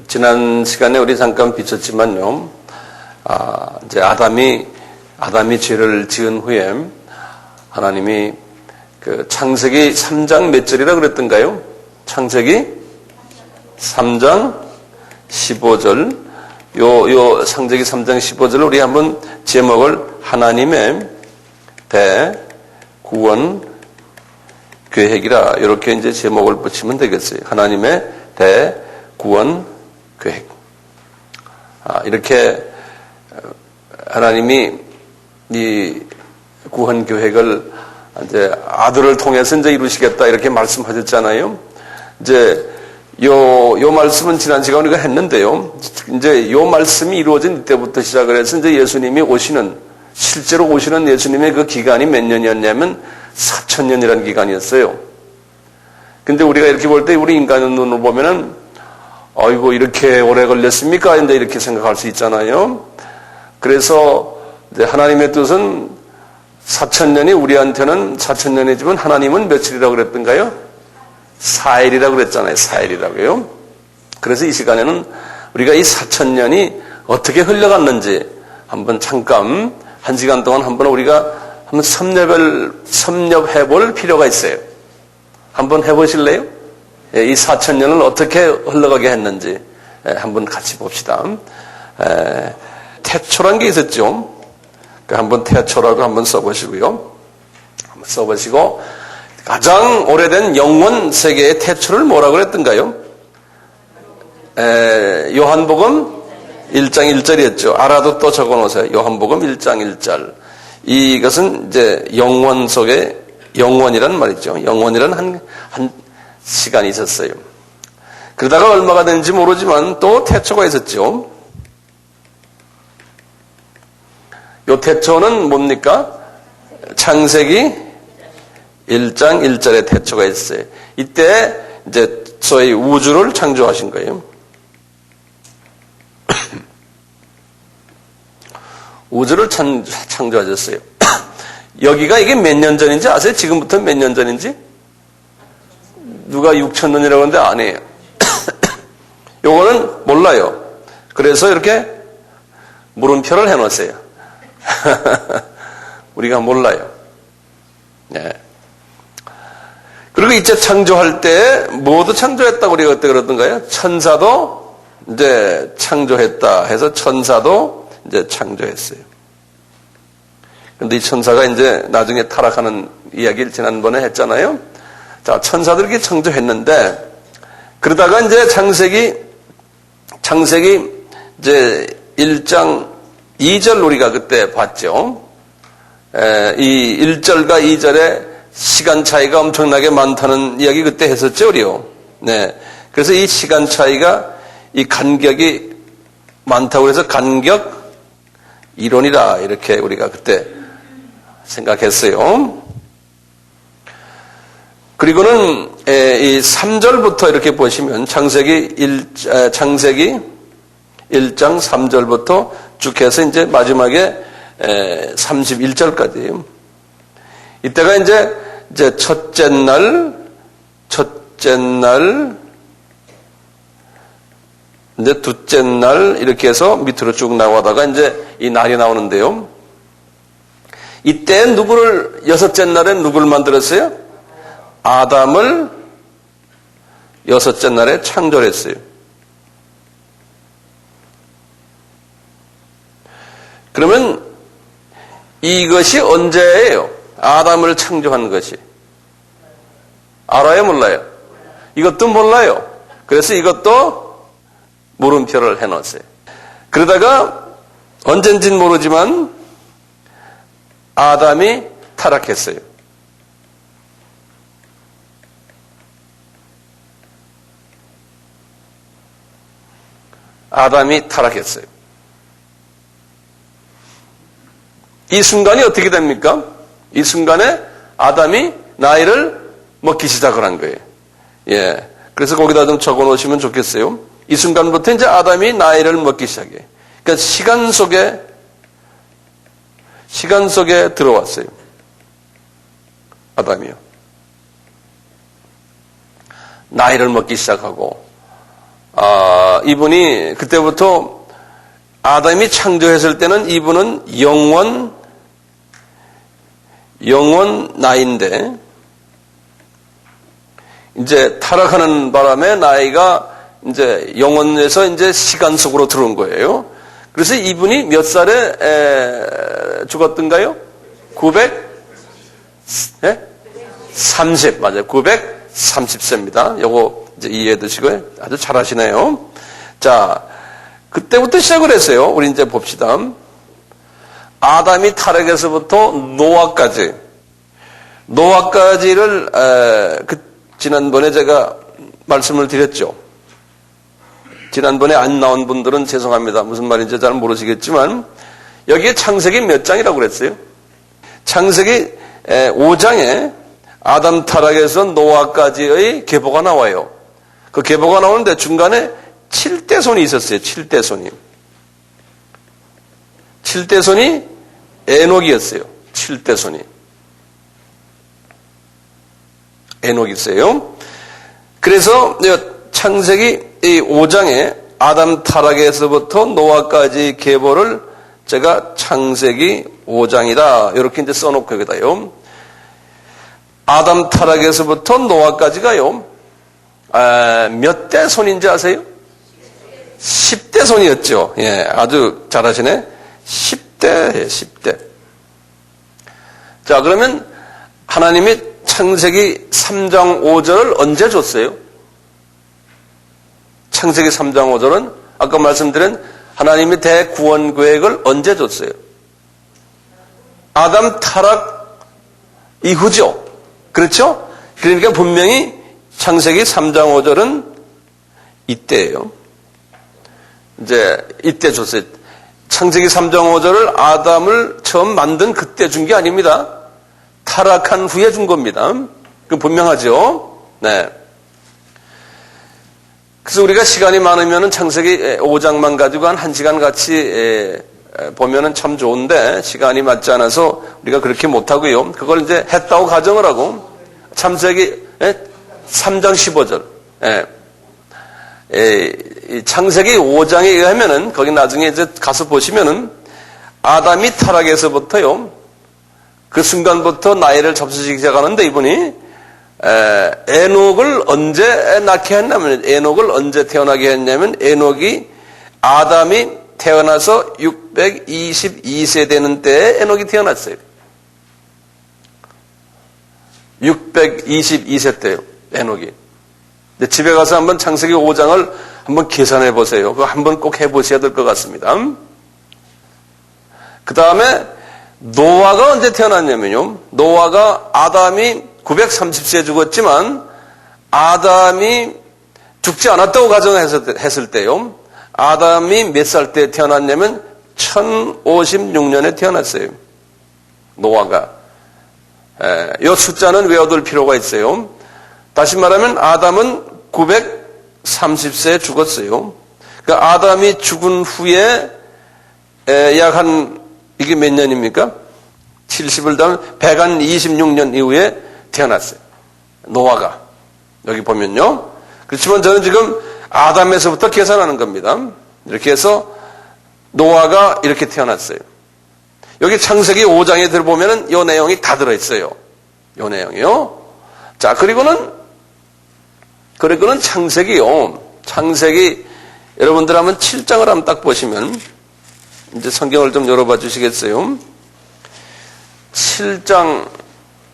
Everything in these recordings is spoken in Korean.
지난 시간에 우리 잠깐 비쳤지만요. 이제 아담이 죄를 지은 후에 하나님이 그 창세기 3장 몇 절이라 그랬던가요? 창세기 3장 15절. 요 창세기 3장 15절을 우리 한번 제목을 하나님의 대구원 계획이라 이렇게 이제 제목을 붙이면 되겠어요. 하나님의 대구원 계획. 이렇게 하나님이 이 구원 계획을 이제 아들을 통해서 이제 이루시겠다 이렇게 말씀하셨잖아요. 이제 요 말씀은 지난 시간에 우리가 했는데요. 이제 요 말씀이 이루어진 이때부터 시작을 해서 이제 예수님이 실제로 오시는 예수님의 그 기간이 몇 년이었냐면 4,000년이라는 기간이었어요. 근데 우리가 이렇게 볼 때 우리 인간의 눈으로 보면은 아이고 이렇게 오래 걸렸습니까? 이렇게 생각할 수 있잖아요. 그래서 이제 하나님의 뜻은 4,000년이 우리한테는 4,000년이지만 하나님은 며칠이라고 그랬던가요? 4일이라고 그랬잖아요. 4일이라고요. 그래서 이 시간에는 우리가 이 4,000년이 어떻게 흘러갔는지 한번 잠깐 1시간 동안 우리가 한번 섭렵해 볼 필요가 있어요. 한번 해보실래요? 이 4,000년을 어떻게 흘러가게 했는지 한번 같이 봅시다. 태초란 게 있었죠. 한번 태초라고 한번 써보시고요. 한번 써보시고 가장 오래된 영원 세계의 태초를 뭐라고 그랬던가요? 요한복음 1장 1절이었죠. 알아도 또 적어놓으세요. 요한복음 1장 1절. 이것은 이제 영원 속에 영원이란 말이죠. 영원이란 한 시간이 있었어요. 그러다가 얼마가 되는지 모르지만 또 태초가 있었죠. 요 태초는 뭡니까? 창세기 1장 1절에 태초가 있어요. 이때 이제 소위 우주를 창조하신 거예요. 우주를 창조하셨어요. 여기가 이게 몇 년 전인지 아세요? 지금부터 몇 년 전인지? 누가 6,000년이라고 하는데 아니에요. 요거는 몰라요. 그래서 이렇게 물음표를 해놓으세요. 우리가 몰라요. 네. 그리고 이제 창조할 때 모두 창조했다고 우리가 그때 그러던가요? 천사도 이제 창조했다 해서 천사도 이제 창조했어요. 근데 이 천사가 이제 나중에 타락하는 이야기를 지난번에 했잖아요. 자, 천사들 이렇게 창조했는데 그러다가 이제 창세기 이제 1장 2절 우리가 그때 봤죠. 이 1절과 2절에 시간 차이가 엄청나게 많다는 이야기 그때 했었죠, 우리요. 네. 그래서 이 시간 차이가 이 간격이 많다고 해서 간격 이론이다 이렇게 우리가 그때 생각했어요. 그리고는 이 3절부터 이렇게 보시면 창세기 1장 3절부터 쭉 해서 이제 마지막에 31절까지예요. 이때가 이제 첫째 날, 이제 둘째 날 이렇게 해서 밑으로 쭉 나가다가 이제 이 날이 나오는데요. 이때 여섯째 날에 누구를 만들었어요? 아담을 여섯째 날에 창조했어요. 그러면 이것이 언제예요? 아담을 창조한 것이. 알아요? 몰라요? 이것도 몰라요. 그래서 이것도 물음표를 해놓았어요. 그러다가 언젠진 모르지만 아담이 타락했어요. 아담이 타락했어요. 이 순간이 어떻게 됩니까? 이 순간에 아담이 나이를 먹기 시작을 한 거예요. 예. 그래서 거기다 좀 적어 놓으시면 좋겠어요. 이 순간부터 이제 아담이 나이를 먹기 시작해요. 그러니까 시간 속에 들어왔어요. 아담이요. 나이를 먹기 시작하고 이분이 그때부터 아담이 창조했을 때는 이분은 영원 나이인데 이제 타락하는 바람에 나이가 이제 영원에서 이제 시간 속으로 들어온 거예요. 그래서 이분이 몇 살에 죽었던가요? 930 맞아요. 930세입니다. 요거 이제 이해해 두시고요. 아주 잘하시네요. 자, 그때부터 시작을 했어요. 우리 이제 봅시다. 아담이 타락에서부터 노아까지를 지난번에 제가 말씀을 드렸죠. 지난번에 안 나온 분들은 죄송합니다. 무슨 말인지 잘 모르시겠지만 여기에 창세기 몇 장이라고 그랬어요? 창세기 5장에 아담 타락에서 노아까지의 계보가 나와요. 그 계보가 나오는데 중간에 7대손이 있었어요. 7대손이. 7대손이 에녹이었어요. 7대손이. 에녹이 있어요. 그래서 창세기 5장에 아담 타락에서부터 노아까지 계보를 제가 창세기 5장이다. 이렇게 이제 써놓고 여기다요. 아담 타락에서부터 노아까지가요. 몇 대 손인지 아세요? 10대 손이었죠. 예, 아주 잘하시네. 10대, 10대. 자, 그러면 하나님이 창세기 3장 5절을 언제 줬어요? 창세기 3장 5절은 아까 말씀드린 하나님의 대구원 계획을 언제 줬어요? 아담 타락 이후죠. 그렇죠? 그러니까 분명히 창세기 3장 5절은 이때예요. 이제 이때 줬어요. 창세기 3장 5절을 아담을 처음 만든 그때 준 게 아닙니다. 타락한 후에 준 겁니다. 그 분명하죠? 네. 그래서 우리가 시간이 많으면은 창세기 5장만 가지고 한 1시간 같이 보면은 참 좋은데 시간이 맞지 않아서 우리가 그렇게 못하고요. 그걸 이제 했다고 가정을 하고 창세기 3장 15절. 창세기 5장에 의하면은 거기 나중에 이제 가서 보시면은 아담이 타락에서부터요. 그 순간부터 나이를 접수시키기 시작하는데 이분이 에녹을 언제 낳게 했냐면 에녹을 언제 태어나게 했냐면 에녹이 아담이 태어나서 622세 되는 때에 에녹이 태어났어요. 622세 때요. 에녹이. 집에 가서 한번 창세기 5장을 한번 계산해 보세요. 그거 한번 꼭 해보셔야 될 것 같습니다. 그 다음에 노아가 언제 태어났냐면요. 노아가 아담이 930세에 죽었지만 아담이 죽지 않았다고 가정했을 때요. 아담이 몇 살 때 태어났냐면 1056년에 태어났어요. 노아가. 이 숫자는 외워둘 필요가 있어요. 다시 말하면 아담은 930세에 죽었어요. 그러니까 아담이 죽은 후에 약 한 이게 몇 년입니까? 70을 더하면 126년 이후에 태어났어요. 노아가. 여기 보면요. 그렇지만 저는 지금 아담에서부터 계산하는 겁니다. 이렇게 해서 노아가 이렇게 태어났어요. 여기 창세기 5장에 들어보면은 이 내용이 다 들어있어요. 이 내용이요. 자, 그리고는 창세기요. 창세기, 여러분들 한번 7장을 한번 딱 보시면, 이제 성경을 좀 열어봐 주시겠어요? 7장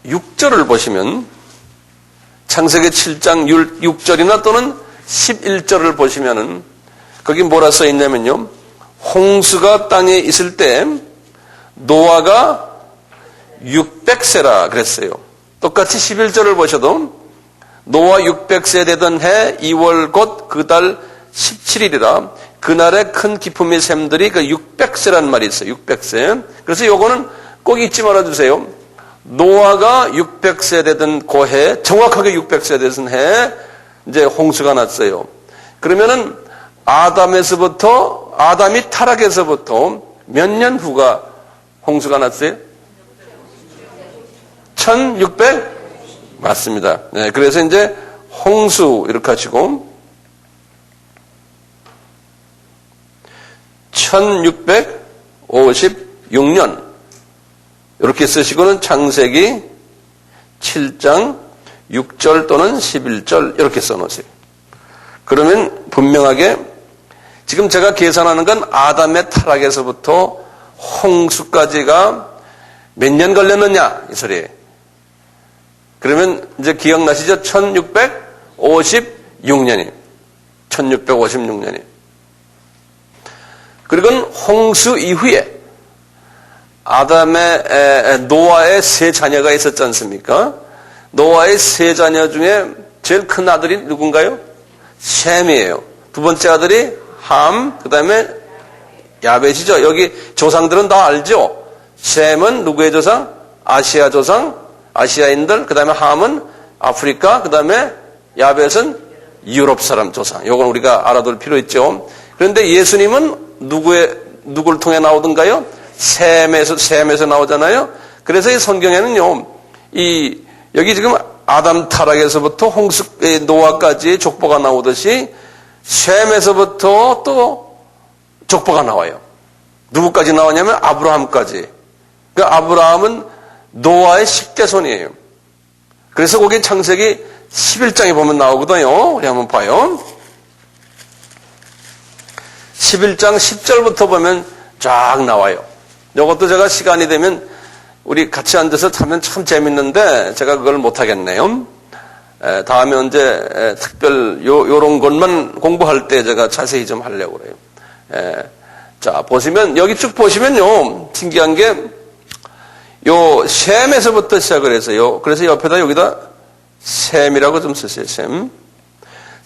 6절을 보시면, 창세기 7장 6절이나 또는 11절을 보시면은, 거기 뭐라 써 있냐면요. 홍수가 땅에 있을 때, 노아가 600세라 그랬어요. 똑같이 11절을 보셔도, 노아 600세 되던 해 2월 곧 그 달 17일이라 그날의 큰 기품의 샘들이 그 600세라는 말이 있어요. 600세. 그래서 요거는 꼭 잊지 말아주세요. 노아가 600세 되던 그 해, 정확하게 600세 되던 해 이제 홍수가 났어요. 그러면은 아담이 타락에서부터 몇 년 후가 홍수가 났어요? 1600? 맞습니다. 네, 그래서 이제 홍수 이렇게 하시고 1656년 이렇게 쓰시고는 창세기 7장 6절 또는 11절 이렇게 써놓으세요. 그러면 분명하게 지금 제가 계산하는 건 아담의 타락에서부터 홍수까지가 몇 년 걸렸느냐 이 소리예요. 그러면 이제 기억나시죠? 1656년이에요. 1656년이에요. 그리고 홍수 이후에 아담의 노아의 세 자녀가 있었지 않습니까? 노아의 세 자녀 중에 제일 큰 아들이 누군가요? 셈이에요. 두 번째 아들이 함, 그 다음에 야벳이죠. 여기 조상들은 다 알죠? 셈은 누구의 조상? 아시아 조상, 아시아인들, 그 다음에 함은 아프리카, 그 다음에 야벳은 유럽 사람 조상. 이건 우리가 알아둘 필요 있죠. 그런데 예수님은 누구를 통해 나오던가요? 셈에서 나오잖아요. 그래서 이 성경에는요, 여기 지금 아담 타락에서부터 노아까지의 족보가 나오듯이 셈에서부터 또 족보가 나와요. 누구까지 나오냐면 아브라함까지. 그 아브라함은 노아의 10대 손이에요. 그래서 거기 창세기 11장에 보면 나오거든요. 우리 한번 봐요. 11장 10절부터 보면 쫙 나와요. 이것도 제가 시간이 되면 우리 같이 앉아서 하면 참 재밌는데 제가 그걸 못하겠네요. 다음에 언제 특별 요런 것만 공부할 때 제가 자세히 좀 하려고 그래요. 자, 보시면 여기 쭉 보시면요. 신기한 게 요 셈에서부터 시작을 해서요. 그래서 옆에다 여기다 셈이라고 좀 쓰세요.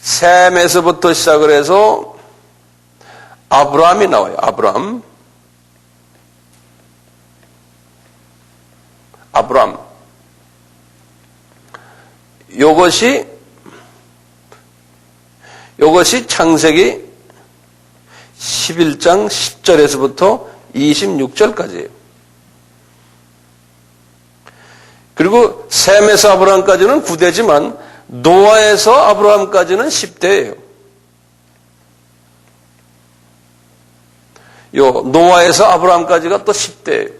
셈에서부터 시작을 해서 아브라함이 나와요. 아브라함. 요것이 창세기 11장 10절에서부터 26절까지예요. 그리고 셈에서 아브라함까지는 9대지만 노아에서 아브라함까지는 10대예요. 노아에서 아브라함까지가 또 10대예요.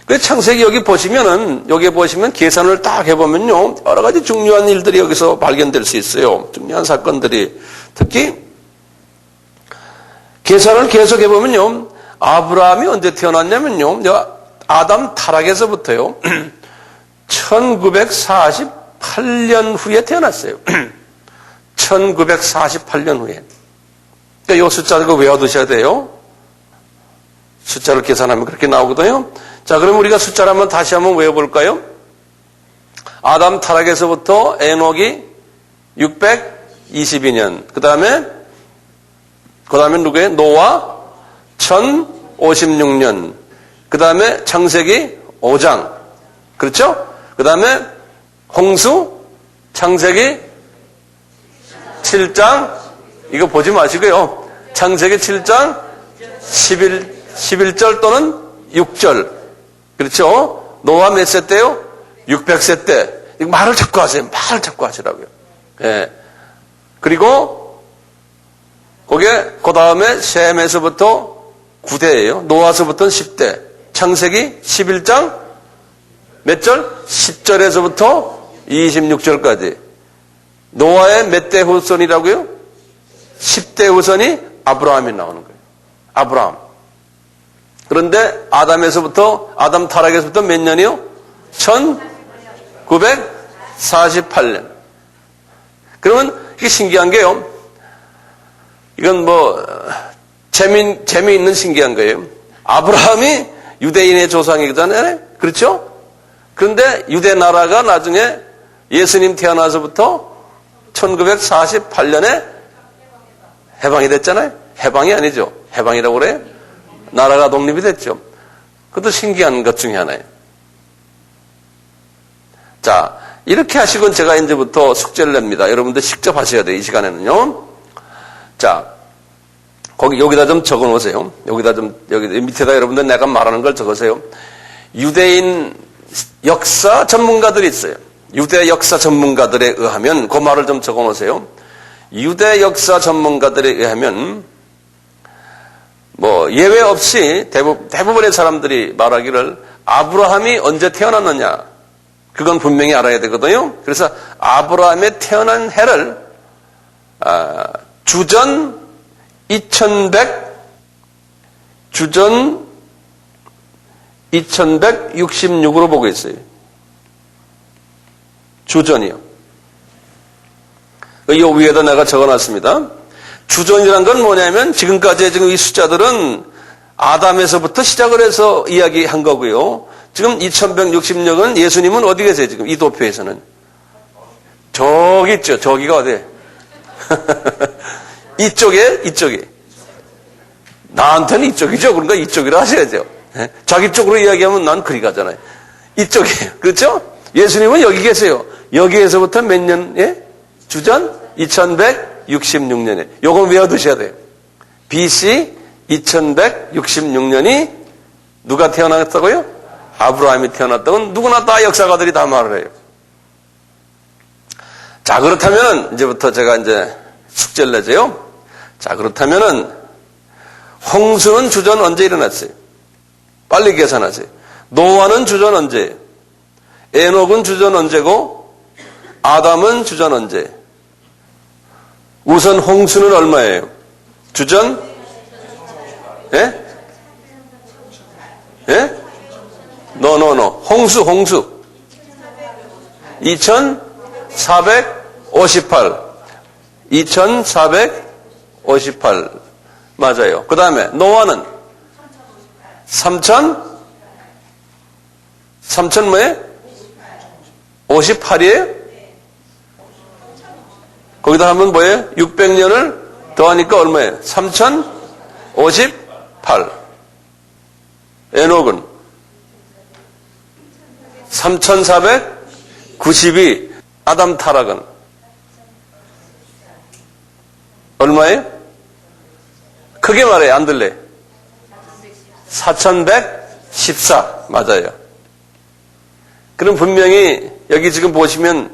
그 창세기 여기 보시면 계산을 딱 해보면요. 여러 가지 중요한 일들이 여기서 발견될 수 있어요. 중요한 사건들이. 특히, 계산을 계속 해보면요. 아브라함이 언제 태어났냐면요. 아담 타락에서부터요. 1948년 후에 태어났어요. 1948년 후에. 그러니까 이 숫자를 외워두셔야 돼요. 숫자를 계산하면 그렇게 나오거든요. 자, 그럼 우리가 숫자를 다시 한번 외워볼까요? 아담 타락에서부터 에녹이 622년. 그 다음에 누구예요? 노아 1056년. 그 다음에 창세기 5장. 그렇죠? 그 다음에 홍수 창세기 7장. 이거 보지 마시고요. 창세기 7장 11절 또는 6절. 그렇죠? 노아 몇 세 때요? 600세 때. 이거 말을 자꾸 하세요. 말을 자꾸 하시라고요. 예. 그리고 그 다음에 셈에서부터 9대예요. 노아서부터는 10대. 창세기 11장 몇 절? 10절에서부터 26절까지. 노아의 몇 대 후손이라고요? 10대 후손이 아브라함이 나오는 거예요. 아브라함. 그런데 아담 타락에서부터 몇 년이요? 1948년. 그러면 이게 신기한 게요. 이건 재미있는 신기한 거예요. 아브라함이 유대인의 조상이잖아요. 그렇죠? 그런데 유대 나라가 나중에 예수님 태어나서부터 1948년에 해방이 됐잖아요. 해방이 아니죠. 해방이라고 그래요. 나라가 독립이 됐죠. 그것도 신기한 것 중에 하나예요. 자, 이렇게 하시고 제가 이제부터 숙제를 냅니다. 여러분들 직접 하셔야 돼요. 이 시간에는요. 자, 여기다 좀 적어 놓으세요. 여기 밑에다 여러분들 내가 말하는 걸 적으세요. 유대인 역사 전문가들이 있어요. 유대 역사 전문가들에 의하면, 그 말을 좀 적어 놓으세요. 유대 역사 전문가들에 의하면, 뭐 예외 없이 대부분의 사람들이 말하기를 아브라함이 언제 태어났느냐, 그건 분명히 알아야 되거든요. 그래서 아브라함의 태어난 해를 주전 2166으로 보고 있어요. 주전이요. 이 위에다 내가 적어놨습니다. 주전이란 건 뭐냐면 지금까지의 지금 이 숫자들은 아담에서부터 시작을 해서 이야기한 거고요. 지금 2166은 예수님은 어디 계세요? 지금 이 도표에서는 저기 있죠. 저기가 어디에? 이쪽에. 나한테는 이쪽이죠. 그러니까 이쪽이라 하셔야죠. 자기 쪽으로 이야기하면 난 그리 가잖아요. 이쪽이에요. 그렇죠? 예수님은 여기 계세요. 여기에서부터 몇 년에? 주전 2166년에. 요건 외워두셔야 돼요. BC 2166년이 누가 태어났다고요? 아브라함이 태어났다고 누구나 다 역사가들이 다 말을 해요. 자, 그렇다면 이제부터 제가 이제 숙제를 내줘요. 자, 그렇다면은 홍수는 주전 언제 일어났어요? 빨리 계산하세요. 노아는 주전 언제예요? 에녹은 주전 언제고 아담은 주전 언제? 우선 홍수는 얼마예요? 주전? 예? 예? 홍수 2458 맞아요. 그 다음에 노아는 3000 뭐예요? 58이에요? 거기다 하면 뭐예요? 600년을 더하니까 얼마예요? 3058. 에녹은 3492. 아담 타락은 얼마예요? 크게 말해요. 안 들래? 4114. 맞아요. 그럼 분명히 여기 지금 보시면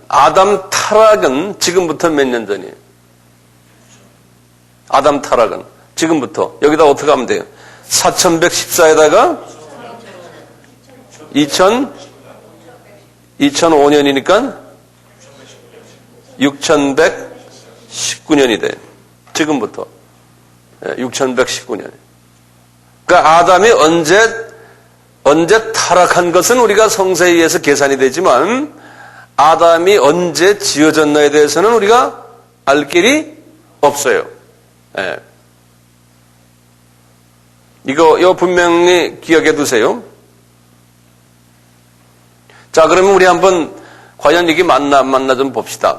아담 타락은 지금부터 몇 년 전이에요? 아담 타락은 지금부터. 여기다 어떻게 하면 돼요? 4114에다가 2005년이니까 6119년이 돼요. 지금부터. 6119년. 그러니까 아담이 언제 타락한 것은 우리가 성서에 의해서 계산이 되지만 아담이 언제 지어졌나에 대해서는 우리가 알 길이 없어요. 예. 이거 분명히 기억해 두세요. 자, 그러면 우리 한번 과연 이게 맞나 안 맞나 좀 봅시다.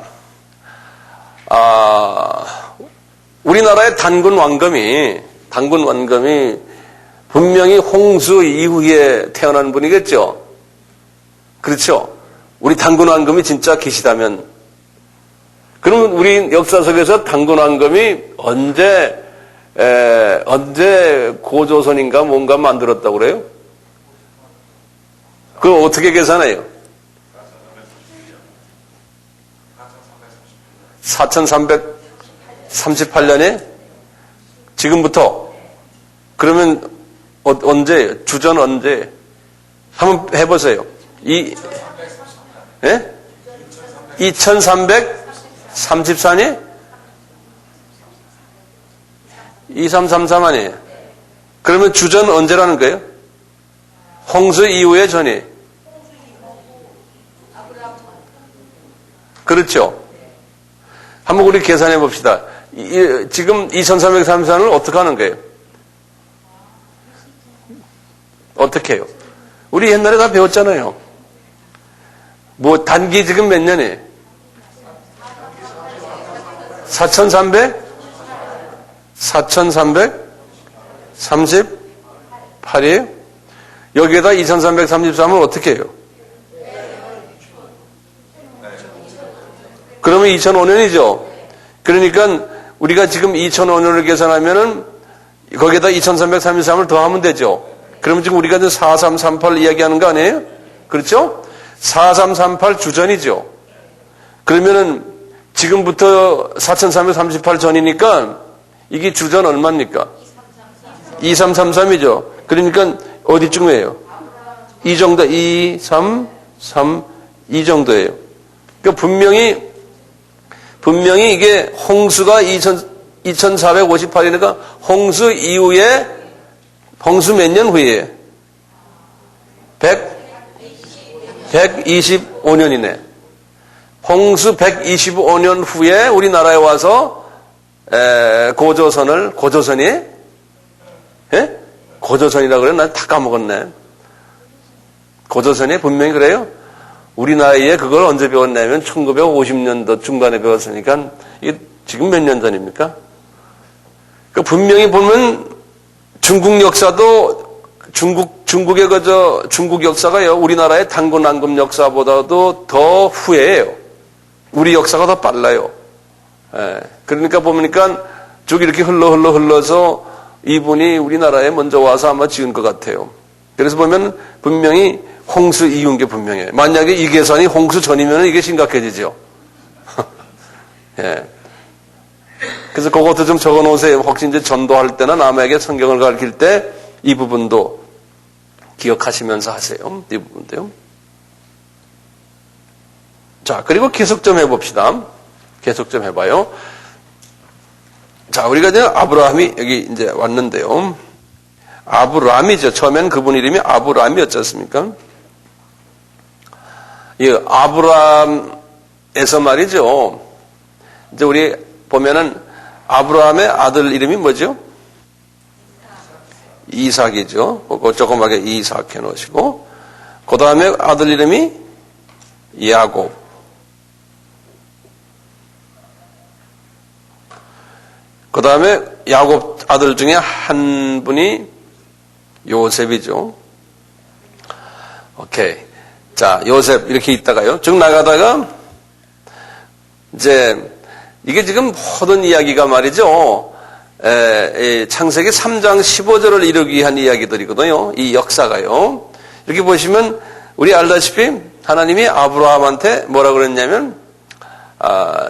우리나라의 단군 왕검이 분명히 홍수 이후에 태어난 분이겠죠. 그렇죠? 우리 단군 왕검이 진짜 계시다면, 그러면 우리 역사 속에서 단군 왕검이 언제 고조선인가 뭔가 만들었다고 그래요? 그거 어떻게 계산해요? 4338년에? 지금부터? 그러면 언제? 주전 언제? 한번 해보세요. 2334년? 2333 아니에요? 그러면 주전 언제라는 거예요? 홍수 이후에 전이. 그렇죠? 한번 우리 계산해 봅시다. 지금 2334를 어떻게 하는 거예요? 어떻게 해요? 우리 옛날에 다 배웠잖아요. 뭐 단기 지금 몇 년이에요? 4338이에요? 여기에다 2333을 어떻게 해요? 그러면 2005년이죠. 그러니까 우리가 지금 2005년을 계산하면은 거기에다 2333을 더하면 되죠. 그러면 지금 우리가 4338 이야기하는 거 아니에요? 그렇죠? 4338 주전이죠. 그러면은 지금부터 4338 전이니까 이게 주전 얼마입니까? 2333이죠. 그러니까 어디쯤이에요? 이 정도, 2, 3, 3, 이 정도예요. 그러니까 분명히 이게 홍수가 2458이니까 홍수 이후에, 홍수 몇 년 후에? 125년이네. 홍수 125년 후에 우리나라에 와서 고조선이? 예? 고조선이라고 그래? 난 다 까먹었네. 고조선이 분명히 그래요? 우리 나이에 그걸 언제 배웠냐면 1950년도 중반에 배웠으니까 이게 지금 몇 년 전입니까? 그 분명히 보면 중국 역사도 중국의 중국 역사가요 우리나라의 단군 낭금 역사보다도 더 후예요. 우리 역사가 더 빨라요. 그러니까 보니까 쭉 이렇게 흘러서 이분이 우리나라에 먼저 와서 아마 지은 것 같아요. 그래서 보면 분명히 홍수 이후인 게 분명해요. 만약에 이 계산이 홍수 전이면 이게 심각해지죠. 예. 그래서 그것도 좀 적어 놓으세요. 혹시 이제 전도할 때나 남에게 성경을 가르칠 때 이 부분도 기억하시면서 하세요. 이 부분도요. 자, 그리고 계속 좀 해봅시다. 계속 좀 해봐요. 자, 우리가 이제 아브라함이 여기 이제 왔는데요. 아브라함이죠. 처음엔 그분 이름이 아브라함이었지 않습니까? 이 아브라함에서 말이죠. 이제 우리 보면은 아브라함의 아들 이름이 뭐죠? 이삭이죠. 그거 조그맣게 이삭 해놓으시고, 그 다음에 아들 이름이 야곱. 그 다음에 야곱 아들 중에 한 분이 요셉이죠. 오케이. 자, 요셉 이렇게 있다가요. 쭉 나가다가 이제 이게 지금 모든 이야기가 말이죠. 창세기 3장 15절을 이루기 위한 이야기들이거든요. 이 역사가요. 이렇게 보시면 우리 알다시피 하나님이 아브라함한테 뭐라 그랬냐면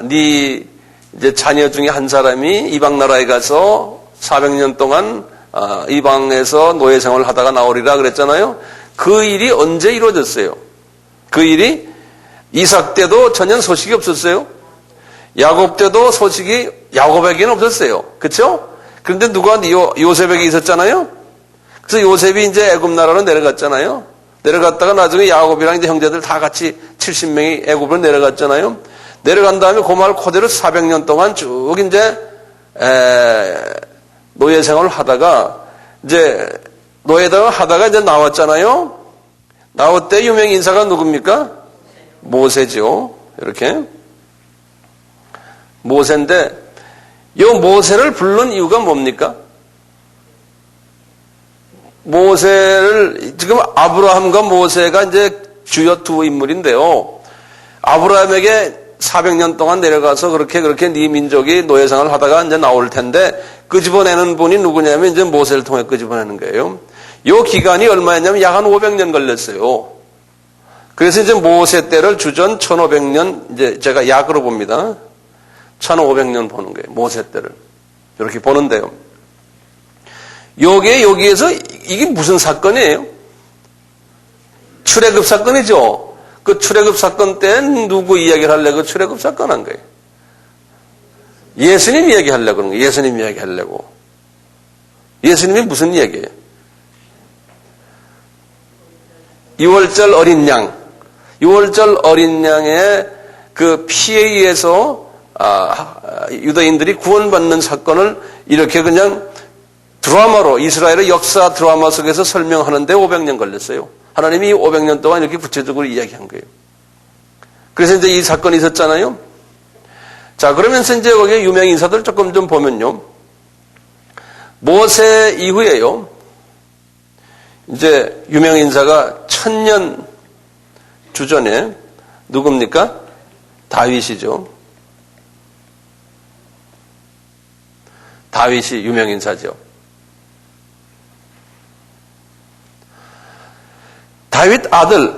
네 이제 자녀 중에 한 사람이 이방 나라에 가서 400년 동안 이방에서 노예 생활을 하다가 나오리라 그랬잖아요. 그 일이 언제 이루어졌어요? 그 일이 이삭 때도 전혀 소식이 없었어요. 야곱 때도 소식이 야곱에게는 없었어요. 그렇죠? 그런데 누가 요셉에게 있었잖아요. 그래서 요셉이 이제 애굽 나라로 내려갔잖아요. 내려갔다가 나중에 야곱이랑 이제 형제들 다 같이 70명이 애굽으로 내려갔잖아요. 내려간 다음에 그 말 그대로 400년 동안 쭉 이제 노예 생활을 하다가 이제 노예생활을 하다가 이제 나왔잖아요. 나올 때 유명 인사가 누굽니까? 모세죠. 이렇게 모세인데 이 모세를 부른 이유가 뭡니까? 모세를 지금 아브라함과 모세가 이제 주요 두 인물인데요. 아브라함에게 400년 동안 내려가서 그렇게 네 민족이 노예생활을 하다가 이제 나올 텐데 끄집어내는 분이 누구냐면 이제 모세를 통해 끄집어내는 거예요. 이 기간이 얼마였냐면 약 한 500년 걸렸어요. 그래서 이제 모세 때를 주전 1500년 이제 제가 약으로 봅니다. 1500년 보는 거예요. 모세 때를. 이렇게 보는데요. 여기에서 이게 무슨 사건이에요? 출애굽 사건이죠. 그 출애굽 사건 때 누구 이야기를 하려고 출애굽 사건 한 거예요? 예수님 이야기 하려고 그런 거예요. 예수님 이야기 하려고. 예수님이 무슨 이야기예요? 6월절 어린 양. 6월절 어린 양의 그 피에 의해서 유대인들이 구원받는 사건을 이렇게 그냥 드라마로 이스라엘의 역사 드라마 속에서 설명하는데 500년 걸렸어요. 하나님이 500년 동안 이렇게 구체적으로 이야기한 거예요. 그래서 이제 이 사건이 있었잖아요. 자, 그러면서 이제 거기에 유명 인사들 조금 좀 보면요. 모세 이후에요. 이제 유명 인사가 1000년 주전에 누굽니까? 다윗이죠. 다윗이 유명 인사죠. 다윗 아들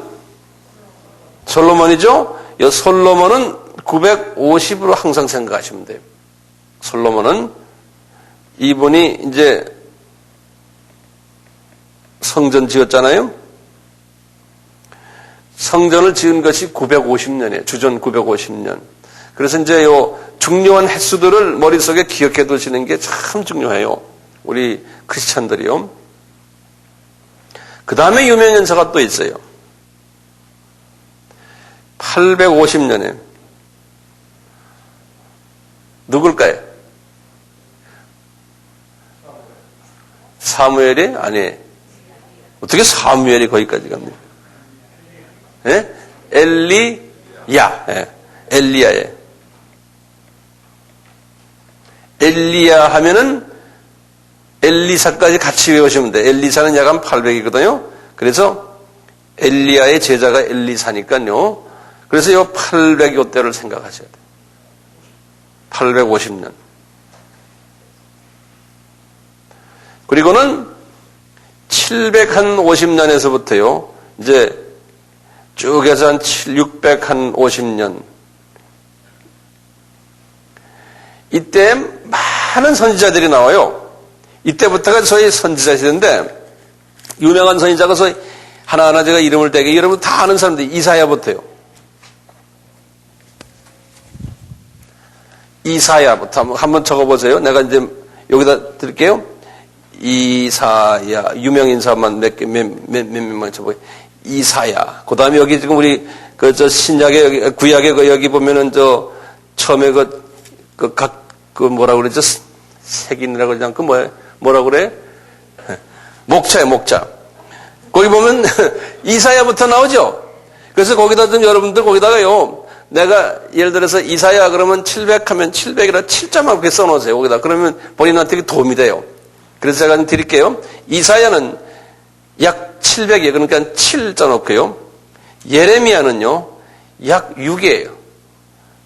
솔로몬이죠. 이 솔로몬은 950으로 항상 생각하시면 돼요. 솔로몬은 이분이 이제 성전 지었잖아요. 성전을 지은 것이 950년이에요. 주전 950년. 그래서 이제 요 중요한 횟수들을 머릿속에 기억해 두시는 게 참 중요해요. 우리 크리스찬들이요. 그 다음에 유명 연사가 또 있어요. 850년에 누굴까요? 사무엘이? 아니, 어떻게 사무엘이 거기까지 갑니까? 예? 엘리야. 예. 엘리야예. 엘리야 하면은 엘리사까지 같이 외우시면 돼. 엘리사는 약 한 800이거든요. 그래서 엘리야의 제자가 엘리사니까요. 그래서 이 800여 대를 생각하셔야 돼요. 850년. 그리고는 750년에서부터요. 이제 쭉 해서 한 650년. 이때 많은 선지자들이 나와요. 이때부터가 소위 선지자 시대인데 유명한 선지자가 소위 하나하나 제가 이름을 대게 여러분 다 아는 사람들 이사야부터요. 이사야부터 한번 적어보세요. 내가 이제 여기다 드릴게요. 이사야 유명 인사만 몇 명만 적어보세요. 이사야. 그 다음에 여기 지금 우리 저 신약에 구약에 여기 보면은 저 처음에 뭐라 그러죠? 색인이라고 그러지 않고 뭐라 그래? 목자예요, 목자. 거기 보면 이사야부터 나오죠? 그래서 거기다 좀 여러분들 거기다가요, 내가 예를 들어서 이사야 그러면 700 하면 700이라 7자만 그렇게 써놓으세요, 거기다. 그러면 본인한테 도움이 돼요. 그래서 제가 좀 드릴게요. 이사야는 약 700이에요. 그러니까 7자 놓고요. 예레미야는요, 약 6이에요.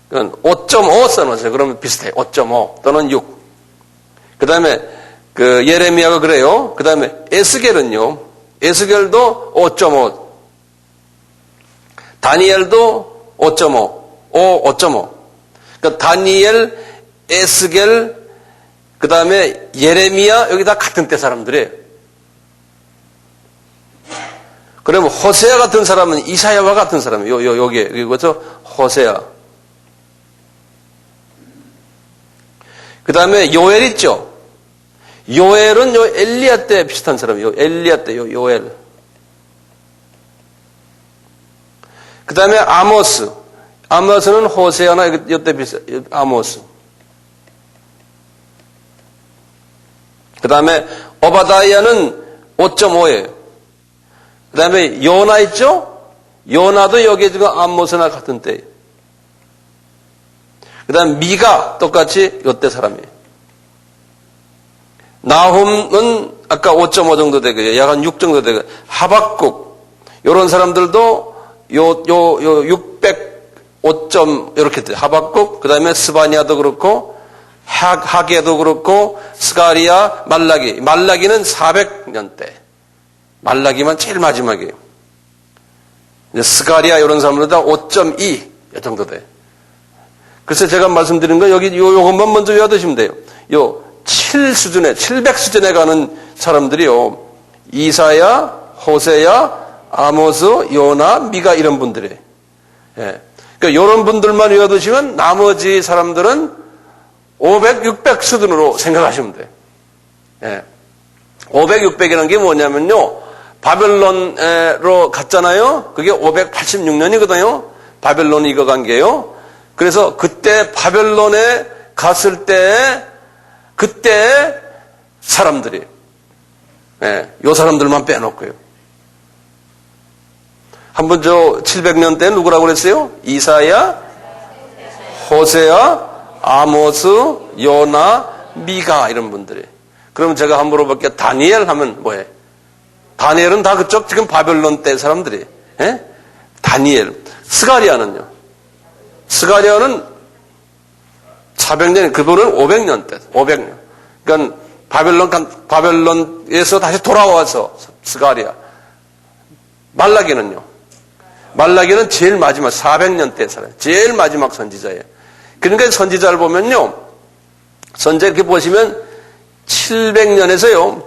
그러니까 5.5 써놓으세요. 그러면 비슷해요. 5.5 또는 6. 그 다음에 예레미야가 그래요. 그 다음에 에스겔은요. 에스겔도 5.5. 다니엘도 5.5. 5.5. 그러니까 다니엘, 에스겔, 그 다음에 예레미야 여기 다 같은 때 사람들이에요. 그러면 호세아 같은 사람은 이사야와 같은 사람이에요. 여기에. 그리고 호세아. 그 다음에 요엘 있죠? 요엘은 엘리야 때 비슷한 사람이에요. 엘리야 때 요엘. 그 다음에 아모스. 아모스는 호세아나 이때 비슷, 아모스. 그 다음에 오바다이아는 5.5예요. 그 다음에 요나 있죠? 요나도 여기에 지금 아모스나 같은 때예요. 그 다음에 미가 똑같이 요때 사람이에요. 나훔은 아까 5.5 정도 되고요. 약 한 6 정도 되고요. 하박국 요런 사람들도 요 605점 이렇게 돼요. 하박국, 그 다음에 스바니아도 그렇고 하게도 그렇고 스가리야, 말라기. 말라기는 400년대. 말라기만 제일 마지막이에요. 이제 스가리야 이런 사람들은 다 5.2 이 정도 돼요. 그래서 제가 말씀드린 거 여기 요것만 먼저 외워두시면 돼요. 요 7 수준에 700 수준에 가는 사람들이요. 이사야, 호세야, 아모스, 요나, 미가 이런 분들이에요. 예. 그러니까 이런 분들만 외워두시면 나머지 사람들은 500, 600 수준으로 생각하시면 돼요. 예. 500, 600이라는 게 뭐냐면요. 바벨론으로 갔잖아요. 그게 586년이거든요. 바벨론이 이거 간 게요. 그래서 그때 바벨론에 갔을 때 그때 사람들이 요 사람들만 빼놓고요. 한번 저 700년 때 누구라고 그랬어요? 이사야, 호세아, 아모스, 요나, 미가 이런 분들이. 그러면 제가 한번 물어볼게요. 다니엘 하면 뭐예요? 다니엘은 다 그쪽 지금 바벨론 때 사람들이. 다니엘. 스가리아는요? 스가리아는 400년, 그분은 500년 때, 500년. 그러니까 바벨론에서 다시 돌아와서 스가리아. 말라기는요? 말라기는 제일 마지막 400년 때 살아요. 제일 마지막 선지자예요. 그러니까 선지자를 보면요. 선지자 이렇게 보시면 700년에서요.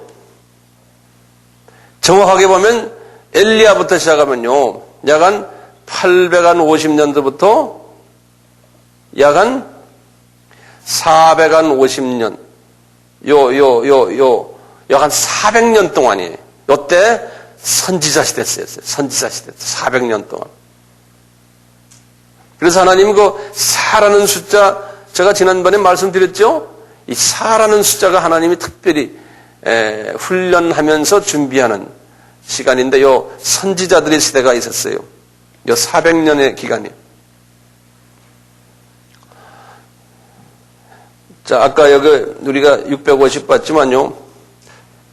정확하게 보면 엘리야부터 시작하면요. 약 한 850년도부터 약 한 450년. 약 한 400년 동안이에요. 요때 선지자 시대 때였어요. 선지자 시대 때 400년 동안. 그래서 하나님 그 4라는 숫자, 제가 지난번에 말씀드렸죠? 이 4라는 숫자가 하나님이 특별히 훈련하면서 준비하는 시간인데 요 선지자들의 시대가 있었어요. 요 400년의 기간이. 자, 아까 여기 우리가 650 봤지만요.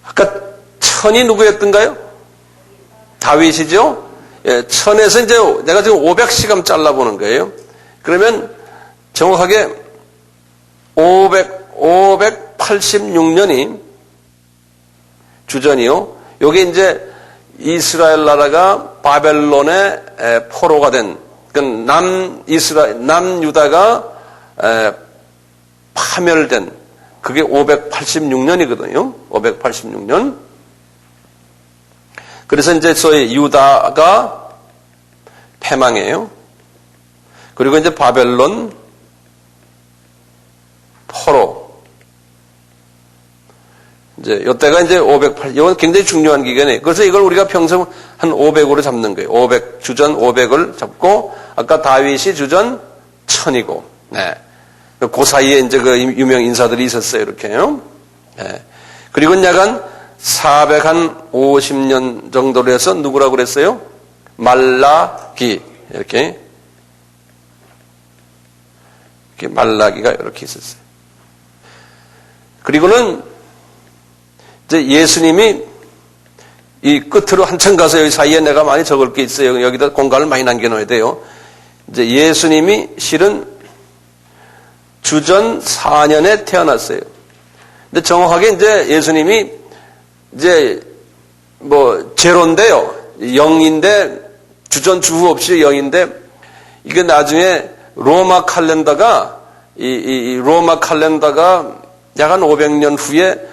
아까 천이 누구였던가요? 다윗이죠? 예, 천에서 이제 내가 지금 500시간 잘라보는 거예요. 그러면 정확하게 586년이 주전이요. 요게 이제 이스라엘 나라가 바벨론의 포로가 된, 남유다가 파멸된, 그게 586년이거든요. 586년. 그래서 이제 소위 유다가 패망해요. 그리고 이제 바벨론 포로. 이제 이때가 이제 508, 이건 굉장히 중요한 기간이에요. 그래서 이걸 우리가 평생 한 500으로 잡는 거예요. 500, 주전 500을 잡고, 아까 다윗이 주전 1000이고, 네. 그 사이에 이제 그 유명 인사들이 있었어요. 이렇게요. 네. 그리고 약간 450년 정도로 해서 누구라고 그랬어요? 말라기. 이렇게 말라기가 이렇게 있었어요. 그리고는 이제 예수님이 이 끝으로 한참 가서 여기 사이에 내가 많이 적을 게 있어요. 여기다 공간을 많이 남겨놓아야 돼요. 이제 예수님이 실은 주전 4년에 태어났어요. 근데 정확하게 이제 예수님이 이제 뭐 제로인데요. 0인데 주전 주후 없이 0인데 이게 나중에 로마 칼렌더가 이 로마 칼렌더가 약 한 500년 후에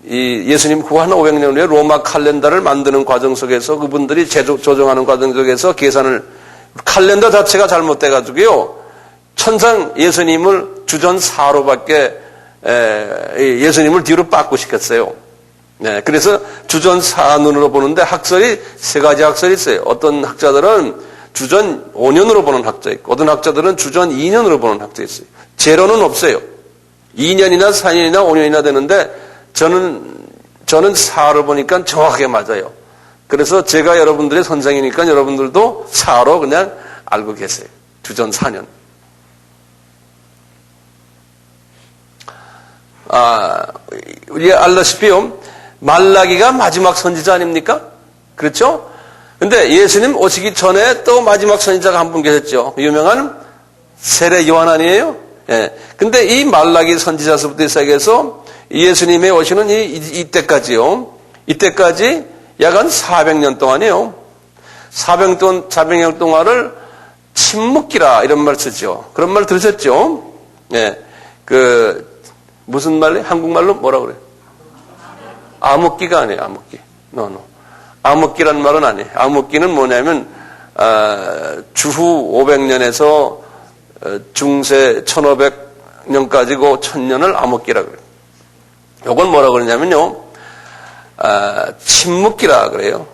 이 예수님 후 한 500년 후에 로마 칼렌더를 만드는 과정 속에서 그분들이 조정하는 과정 속에서 계산을 칼렌더 자체가 잘못돼 가지고요. 천상 예수님을 주전 4로밖에 예수님을 뒤로 빠꾸 시켰어요. 네, 그래서 주전 4눈으로 보는데 학설이 세 가지 학설이 있어요. 어떤 학자들은 주전 5년으로 보는 학자 있고, 어떤 학자들은 주전 2년으로 보는 학자 있어요. 제로는 없어요. 2년이나 4년이나 5년이나 되는데 저는 4로 보니까 정확하게 맞아요. 그래서 제가 여러분들의 선생이니까 여러분들도 4로 그냥 알고 계세요. 주전 4년. 우리 알다시피요. 말라기가 마지막 선지자 아닙니까? 그렇죠? 근데 예수님 오시기 전에 또 마지막 선지자가 한 분 계셨죠. 유명한 세례 요한 아니에요? 예. 근데 이 말라기 선지자서부터 시작해서 예수님의 오시는 이때까지요. 이때까지 약 한 400년 동안이요. 400년 동안을 침묵기라 이런 말 쓰죠. 그런 말 들으셨죠? 예. 무슨 말래? 한국말로 뭐라 그래요? 암흑기가 아니에요, 암흑기. 암흑기란 말은 아니에요. 암흑기는 뭐냐면, 주후 500년에서 중세 1500년까지고 1000년을 암흑기라 그래요. 요건 뭐라 그러냐면요, 침묵기라 그래요.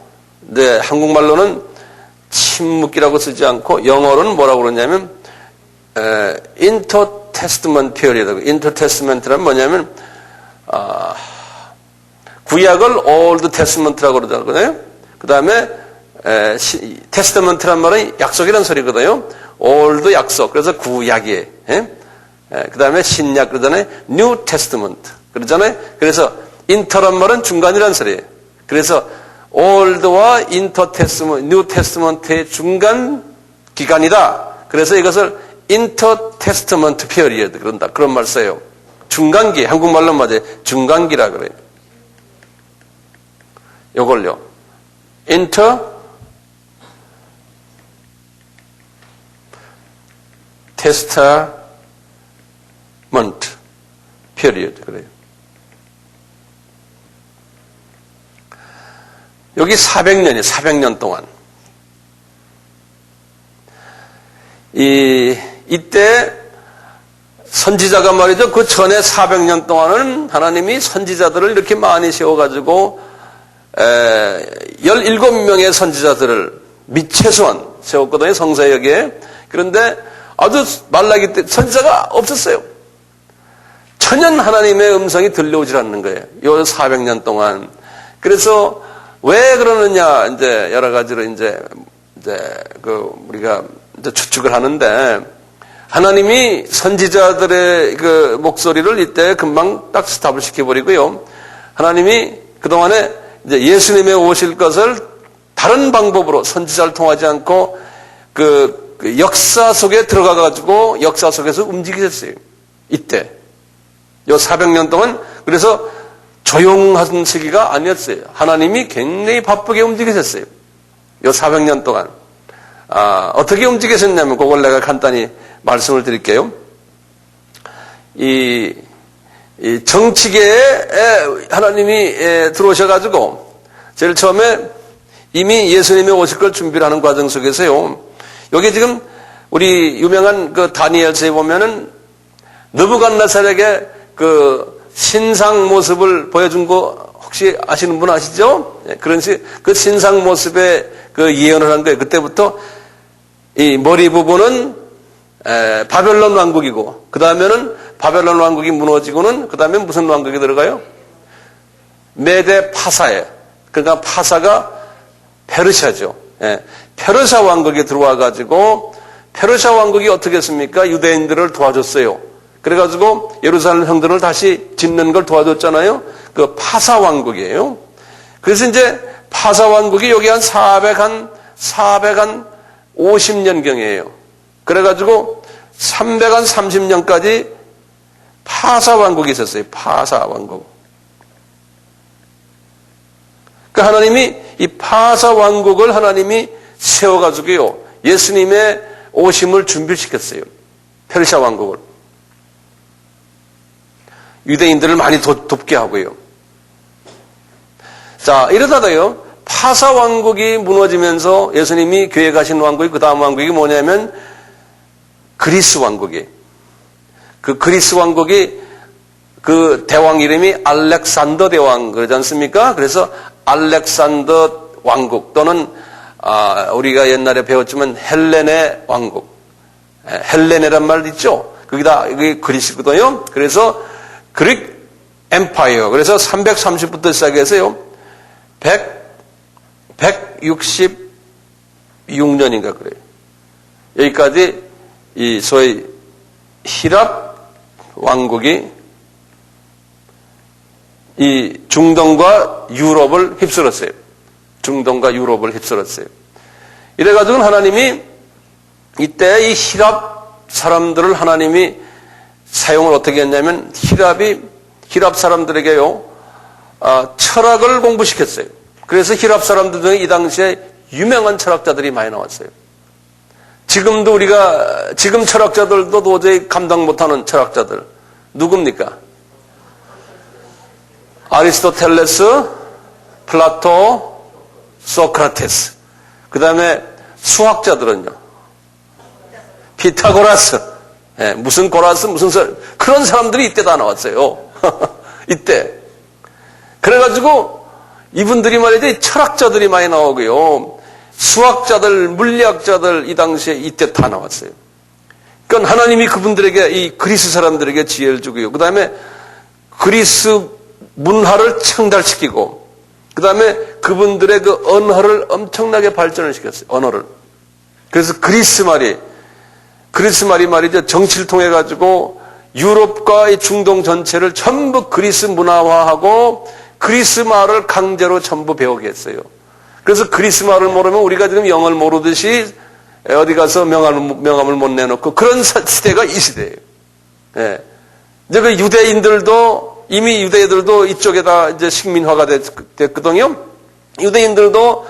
근데 한국말로는 침묵기라고 쓰지 않고 영어로는 뭐라고 그러냐면, intertestament period. intertestament란 뭐냐면, 구약을 Old Testament라고 그러잖아요. 그 다음에 Testament란 말은 약속이라는 소리거든요. Old 약속. 그래서 구약이에요. 그 다음에 신약 그러잖아요. New Testament. 그러잖아요. 그래서 Inter란 말은 중간이라는 소리예요. 그래서 Old와 Intertestament, New Testament의 중간 기간이다. 그래서 이것을 Intertestament period 그런다. 그런 말 써요. 중간기. 한국말로 맞아요. 중간기라 그래요. 요걸요. Intertestament period 그래요. 여기 400년이에요. 400년 동안. 이때 선지자가 말이죠. 그 전에 400년 동안은 하나님이 선지자들을 이렇게 많이 세워가지고 17명의 선지자들을 최소한 세웠거든요. 성서역에. 그런데 아주 말라기 때 선지자가 없었어요. 천연 하나님의 음성이 들려오질 않는 거예요. 요 400년 동안. 그래서 왜 그러느냐, 이제 여러 가지로 우리가 이제 추측을 하는데, 하나님이 선지자들의 그 목소리를 이때 금방 딱 스탑을 시켜버리고요. 하나님이 그동안에 이제 예수님의 오실 것을 다른 방법으로 선지자를 통하지 않고 그 역사 속에 들어가가지고 역사 속에서 움직이셨어요. 이때. 요 400년 동안. 그래서 조용한 시기가 아니었어요. 하나님이 굉장히 바쁘게 움직이셨어요. 요 400년 동안. 어떻게 움직이셨냐면 그걸 내가 간단히 말씀을 드릴게요. 이 정치계에 하나님이 들어오셔가지고 제일 처음에 이미 예수님이 오실 걸 준비를 하는 과정 속에서요. 여기 지금 우리 유명한 그 다니엘서에 보면은 느부갓네살에게 그 신상 모습을 보여준 거 혹시 아시는 분 아시죠? 그 신상 모습에 그 예언을 한 거예요. 그때부터 이 머리 부분은 바벨론 왕국이고, 그 다음에는 바벨론 왕국이 무너지고는 그 다음에 무슨 왕국이 들어가요? 메데 파사에. 그러니까 파사가 페르시아죠. 페르시아 왕국이 들어와가지고 페르시아 왕국이 어떻게 했습니까? 유대인들을 도와줬어요. 그래가지고 예루살렘 성전을 다시 짓는 걸 도와줬잖아요. 그 파사 왕국이에요. 그래서 이제 파사 왕국이 여기 한 450년경이에요. 그래가지고 330년까지 파사 왕국이 있었어요. 파사 왕국. 그 하나님이 이 파사 왕국을 하나님이 세워가지고요. 예수님의 오심을 준비시켰어요. 페르시아 왕국을. 유대인들을 많이 돕게 하고요. 자, 이러다가요. 파사 왕국이 무너지면서 예수님이 교회 가신 왕국이 그 다음 왕국이 뭐냐면 그리스 왕국이. 그 그리스 왕국이 그 대왕 이름이 알렉산더 대왕 그러지 않습니까? 그래서 알렉산더 왕국 또는 우리가 옛날에 배웠지만 헬레네 왕국. 헬레네란 말 있죠? 그게 그리스거든요. 그래서 그릭 엠파이어. 그래서 330부터 시작해서요. 166년인가 그래요. 여기까지 이 소위 히랍 왕국이 이 중동과 유럽을 휩쓸었어요. 중동과 유럽을 휩쓸었어요. 이래가지고 하나님이 이때 이 히랍 사람들을 하나님이 사용을 어떻게 했냐면 히랍 사람들에게요 철학을 공부시켰어요. 그래서 히랍 사람들 중에 이 당시에 유명한 철학자들이 많이 나왔어요. 지금도 지금 철학자들도 도저히 감당 못하는 철학자들 누굽니까? 아리스토텔레스, 플라토, 소크라테스. 그 다음에 수학자들은요. 피타고라스. 무슨 고라스, 그런 사람들이 이때 다 나왔어요. 이때. 그래가지고 이분들이 말이죠. 철학자들이 많이 나오고요. 수학자들, 물리학자들 이 당시에 이때 다 나왔어요. 그러니까 하나님이 그분들에게 이 그리스 사람들에게 지혜를 주고요. 그 다음에 그리스 문화를 창달시키고 그 다음에 그분들의 그 언어를 엄청나게 발전을 시켰어요. 언어를. 그래서 그리스 말이 말이죠. 정치를 통해 가지고 유럽과 이 중동 전체를 전부 그리스 문화화하고 그리스 말을 강제로 전부 배우게 했어요. 그래서 그리스 말을 모르면 우리가 지금 영어를 모르듯이 어디 가서 명함을 못 내놓고 그런 시대가 이 시대예요. 예. 이제 그 이미 유대인들도 이쪽에다 이제 식민화가 됐거든요. 유대인들도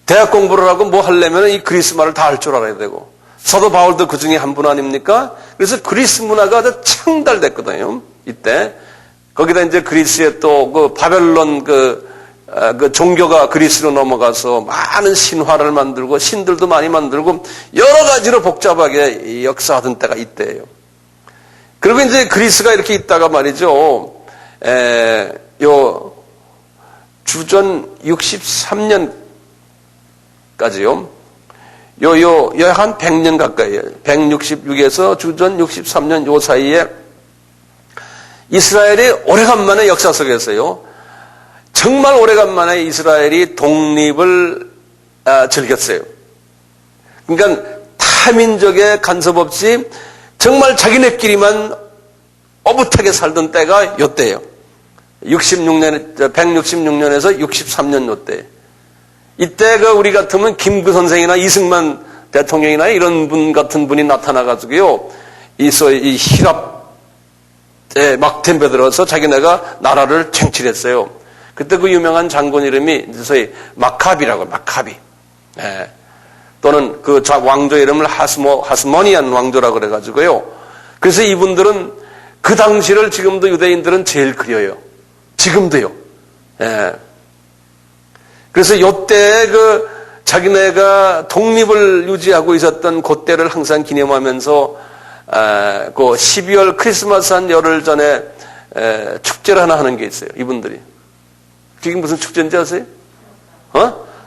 대학 공부를 하고 뭐 하려면 이 그리스 말을 다 할 줄 알아야 되고. 사도 바울도 그 중에 한 분 아닙니까? 그래서 그리스 문화가 아주 창달됐거든요. 이때. 거기다 이제 그리스에 또 그 바벨론 그 종교가 그리스로 넘어가서 많은 신화를 만들고 신들도 많이 만들고 여러 가지로 복잡하게 역사하던 때가 이때예요. 그리고 이제 그리스가 이렇게 있다가 말이죠. 요 주전 63년까지요. 한 100년 가까이에요. 166에서 주전 63년 요 사이에 이스라엘이 오래간만에 역사 속에서요. 정말 오래간만에 이스라엘이 독립을 즐겼어요. 그러니까 타민족의 간섭 없이 정말 자기네끼리만 오붓하게 살던 때가 요때예요. 166년에서 63년 요때. 이때 우리 같으면 김구 선생이나 이승만 대통령이나 이런 분 같은 분이 나타나가지고요. 이 히랍에 막 덤벼들어서 자기네가 나라를 챙칠했어요. 그때 그 유명한 장군 이름이 소위 마카비라고, 마카비. 예. 또는 그 왕조 이름을 하스모니안 왕조라고 그래가지고요. 그래서 이분들은 그 당시를 지금도 유대인들은 제일 그려요. 지금도요. 예. 그래서 요때 자기네가 독립을 유지하고 있었던 그때를 항상 기념하면서, 그 12월 크리스마스 한 열흘 전에, 축제를 하나 하는 게 있어요. 이분들이. 그게 무슨 축제인지 아세요?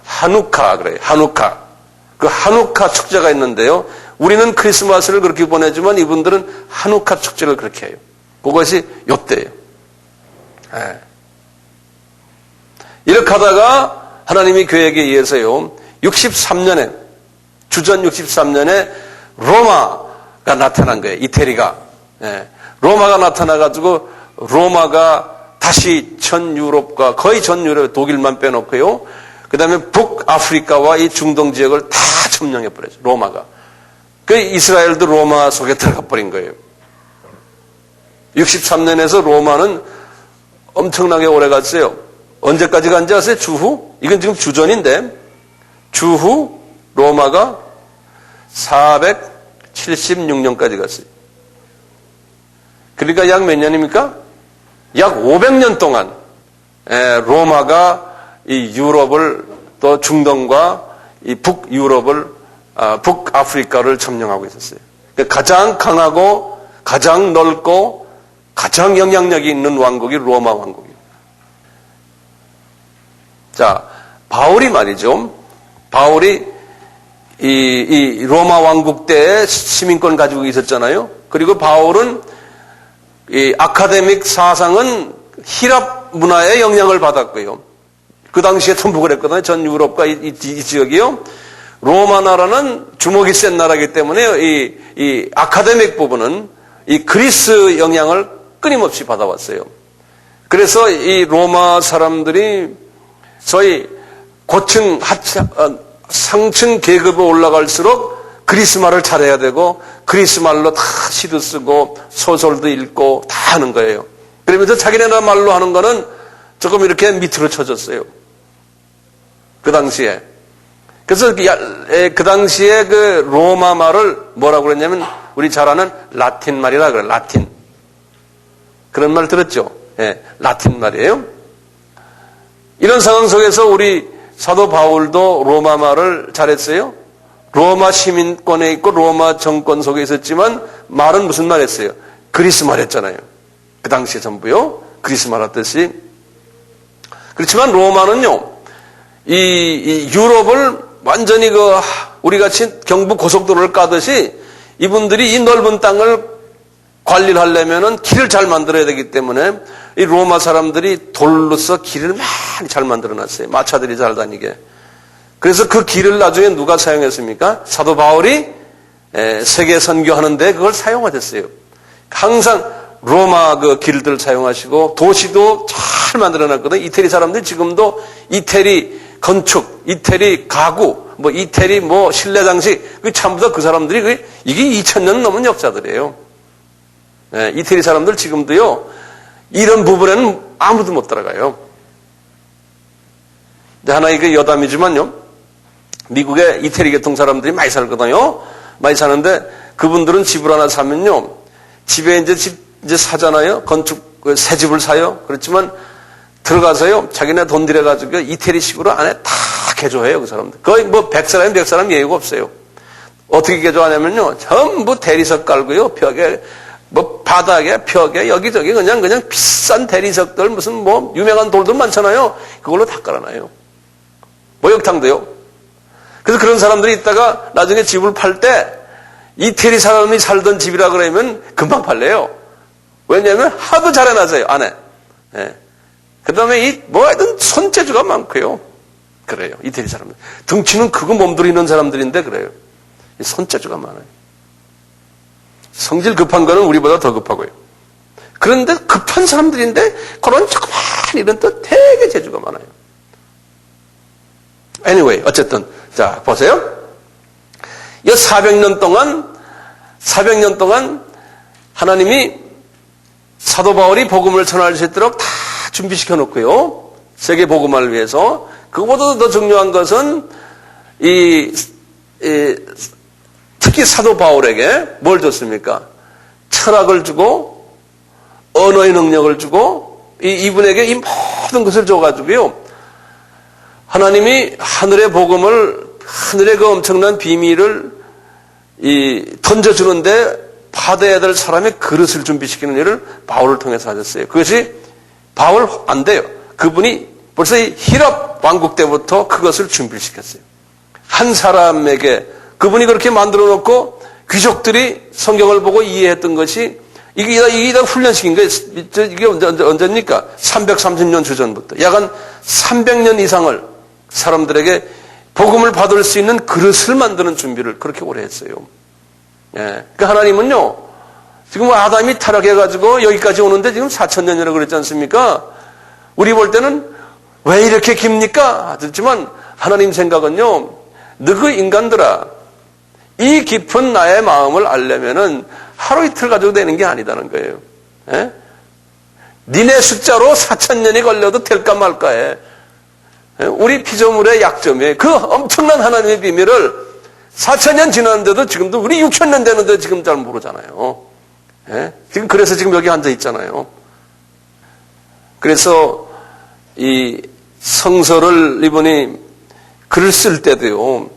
하누카, 그래요. 하누카. 그 하누카 축제가 있는데요. 우리는 크리스마스를 그렇게 보내지만 이분들은 하누카 축제를 그렇게 해요. 그것이 요때예요. 예. 이렇게 하다가 하나님이 계획에 의해서요. 63년에, 주전 63년에 로마가 나타난 거예요. 이태리가. 예. 로마가 나타나가지고 로마가 다시 전 유럽과 거의 전 유럽 독일만 빼놓고요. 그 다음에 북아프리카와 이 중동 지역을 다 점령해버렸죠. 로마가. 그 이스라엘도 로마 속에 들어가 버린 거예요. 63년에서 로마는 엄청나게 오래 갔어요. 언제까지 간지 아세요? 주후? 이건 지금 주전인데 주후 로마가 476년까지 갔어요. 그러니까 약 몇 년입니까? 약 500년 동안 로마가 이 유럽을 또 중동과 이 북유럽을 북아프리카를 점령하고 있었어요. 가장 강하고 가장 넓고 가장 영향력이 있는 왕국이 로마 왕국이에요. 자, 바울이 말이죠. 바울이 이 로마 왕국 때 시민권 가지고 있었잖아요. 그리고 바울은 이 아카데믹 사상은 히랍 문화의 영향을 받았고요. 그 당시에 전부 그랬거든요. 전 유럽과 이 지역이요. 로마 나라는 주먹이 센 나라이기 때문에 이 아카데믹 부분은 이 그리스 영향을 끊임없이 받아왔어요. 그래서 이 로마 사람들이 소위 고층, 상층 계급으로 올라갈수록 그리스 말을 잘해야 되고 그리스 말로 다 시도 쓰고 소설도 읽고 다 하는 거예요. 그러면서 자기네나 말로 하는 거는 조금 이렇게 밑으로 쳐졌어요. 그 당시에. 그래서 그 당시에 그 로마 말을 뭐라고 그랬냐면 우리 잘 아는 라틴 말이라 그래요. 라틴. 그런 말 들었죠? 예, 라틴 말이에요. 이런 상황 속에서 우리 사도 바울도 로마 말을 잘했어요. 로마 시민권에 있고 로마 정권 속에 있었지만 말은 무슨 말 했어요? 그리스 말 했잖아요. 그 당시에 전부요. 그리스 말 했듯이. 그렇지만 로마는요. 이 유럽을 완전히 우리 같이 경부 고속도로를 까듯이 이분들이 이 넓은 땅을 관리를 하려면은 길을 잘 만들어야 되기 때문에 이 로마 사람들이 돌로서 길을 많이 잘 만들어 놨어요. 마차들이 잘 다니게. 그래서 그 길을 나중에 누가 사용했습니까? 사도 바울이 세계 선교하는데 그걸 사용하셨어요. 항상 로마 그 길들을 사용하시고 도시도 잘 만들어 놨거든요. 이태리 사람들이 지금도 이태리 건축, 이태리 가구, 이태리 실내 장식, 전부 다 그 사람들이 이게 2000년 넘은 역사들이에요. 이태리 사람들 지금도요, 이런 부분에는 아무도 못 따라가요. 하나 이게 여담이지만요, 미국에 이태리 계통 사람들이 많이 살거든요. 많이 사는데 그분들은 집을 하나 사면요, 집에 이제 사잖아요. 건축, 새 집을 사요. 그렇지만 들어가서요, 자기네 돈 들여가지고 이태리식으로 안에 다 개조해요, 그 사람들. 거의 뭐 100사람이 100사람 예의가 없어요. 어떻게 개조하냐면요, 전부 대리석 깔고요, 벽에, 뭐 바닥에, 벽에, 여기저기 그냥 비싼 대리석들, 무슨 뭐 유명한 돌들 많잖아요. 그걸로 다 깔아놔요. 목욕탕도요. 그래서 그런 사람들이 있다가 나중에 집을 팔 때 이태리 사람이 살던 집이라 그러면 금방 팔래요. 왜냐하면 하도 잘 해놨어요, 안에. 예. 그 다음에 뭐 하여튼 손재주가 많고요. 그래요, 이태리 사람들. 등치는 크고 몸들이 있는 사람들인데 그래요. 손재주가 많아요. 성질 급한 거는 우리보다 더 급하고요. 그런데 급한 사람들인데 그런 조그만 일은 또 되게 재주가 많아요. Anyway, 어쨌든 자 보세요. 이 400년 동안 하나님이 사도 바울이 복음을 전할 수 있도록 다 준비시켜 놓고요. 세계 복음화를 위해서. 그것보다 더 중요한 것은 특히 사도 바울에게 뭘 줬습니까? 철학을 주고 언어의 능력을 주고 이분에게 이 모든 것을 줘가지고요. 하나님이 하늘의 복음을, 하늘의 그 엄청난 비밀을 던져주는데 받아야 될 사람의 그릇을 준비시키는 일을 바울을 통해서 하셨어요. 그것이 바울 안 돼요. 그분이 벌써 이 히랍 왕국 때부터 그것을 준비시켰어요. 한 사람에게 그분이 그렇게 만들어 놓고 귀족들이 성경을 보고 이해했던 것이 이게 다 훈련시킨 거예요. 이게 언제입니까? 330년 주전부터. 약 한 300년 이상을 사람들에게 복음을 받을 수 있는 그릇을 만드는 준비를 그렇게 오래 했어요. 예. 그 하나님은요, 지금 아담이 타락해가지고 여기까지 오는데 지금 4,000년이라고 그랬지 않습니까? 우리 볼 때는 왜 이렇게 깁니까? 하지만 하나님 생각은요, 너그 인간들아, 이 깊은 나의 마음을 알려면은 하루 이틀 가지고 되는 게 아니다는 거예요. 예? 니네 숫자로 4,000년이 걸려도 될까 말까해. 우리 피조물의 약점에 그 엄청난 하나님의 비밀을 4,000년 지났는데도 지금도 우리 6,000년 되는데 지금 잘 모르잖아요. 예? 지금 그래서 지금 여기 앉아 있잖아요. 그래서 이 성서를 이분이 글을 쓸 때도요,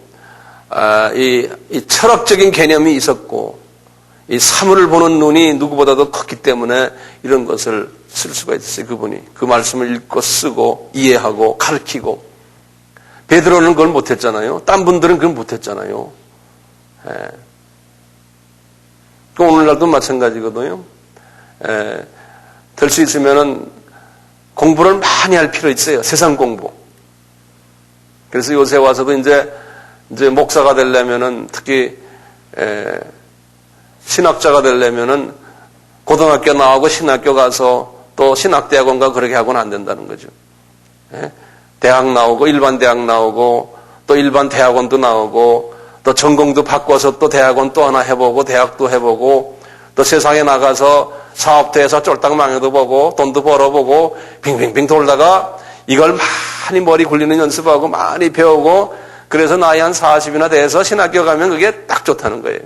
이 철학적인 개념이 있었고, 이 사물을 보는 눈이 누구보다도 컸기 때문에 이런 것을 쓸 수가 있었어요. 그분이 그 말씀을 읽고 쓰고 이해하고 가르치고. 베드로는 그걸 못했잖아요. 딴 분들은 그걸 못했잖아요. 오늘날도 마찬가지거든요. 될 수 있으면은 공부를 많이 할 필요 있어요. 세상 공부. 그래서 요새 와서도 이제 목사가 되려면은 특히 신학자가 되려면은 고등학교 나오고 신학교 가서 또 신학대학원 가 그렇게 하고는 안 된다는 거죠. 대학 나오고 일반 대학 나오고 또 일반 대학원도 나오고 또 전공도 바꿔서 또 대학원 또 하나 해보고 대학도 해보고 또 세상에 나가서 사업도 해서 쫄딱 망해도 보고 돈도 벌어보고 빙빙빙 돌다가 이걸 많이 머리 굴리는 연습하고 많이 배우고 그래서 나이 한 40이나 돼서 신학교 가면 그게 딱 좋다는 거예요.